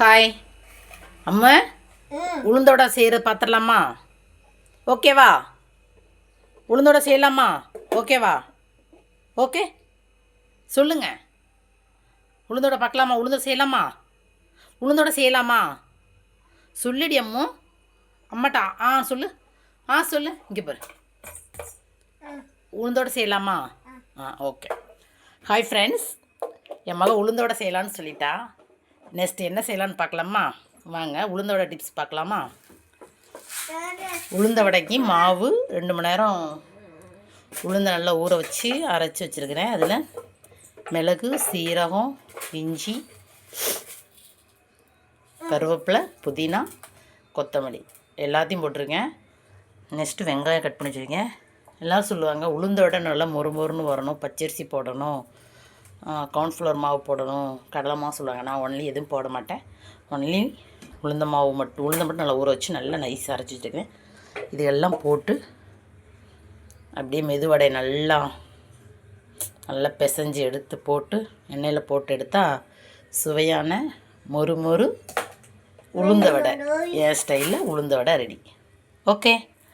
Hi அம்மா, உளுந்தோட செய்கிறது பார்த்துடலாமா? ஓகேவா? உளுந்தோட செய்யலாமா? ஓகேவா? ஓகே சொல்லுங்கள். உளுந்தோட பார்க்கலாமா? உளுந்தோட செய்யலாமா? உளுந்தோட செய்யலாமா? சொல்லுடி அம்மு. அம்மாட்டா சொல்லு. சொல்லு. இங்கே பாரு. உளுந்தோட செய்யலாமா? ஓகே. ஹாய் ஃப்ரெண்ட்ஸ், என் மக உளுந்தோட செய்யலான்னு சொல்லிட்டா. நெக்ஸ்ட் என்ன செய்யலான்னு பார்க்கலாமா? வாங்க உளுந்தோட டிப்ஸ் பார்க்கலாமா? உளுந்த வடைக்கு மாவு 2 மணி நேரம் உளுந்த நல்லா ஊற வச்சு அரைச்சி வச்சுருக்கிறேன். அதில் மிளகு, சீரகம், இஞ்சி, கருவேப்பிலை, புதினா, கொத்தமல்லி எல்லாத்தையும் போட்டிருக்கேன். நெக்ஸ்ட்டு வெங்காயம் கட் பண்ணி வச்சுருக்கேன். எல்லோரும் சொல்லுவாங்க உளுந்தோட நல்லா மொறுமொறுன்னு வரணும், பச்சரிசி போடணும், கார்ன்ஃப்ளவர் மாவு போடணும், கடலை மாவு சொல்லுவாங்க. நான் ஒன்லி எதுவும் போட மாட்டேன். ஒன்லி உளுந்த மாவு மட்டும் நல்லா ஊற வச்சு நல்லா நைஸாக அரைச்சி வச்சுருக்கேன். இது எல்லாம் போட்டு அப்படியே மெதுவடை நல்லா பிசைஞ்சு எடுத்து போட்டு எண்ணெயில் போட்டு எடுத்தால் சுவையான மொறு மொறு உளுந்த வடை, என் ஸ்டைலில் உளுந்த வடை ரெடி. ஓகே.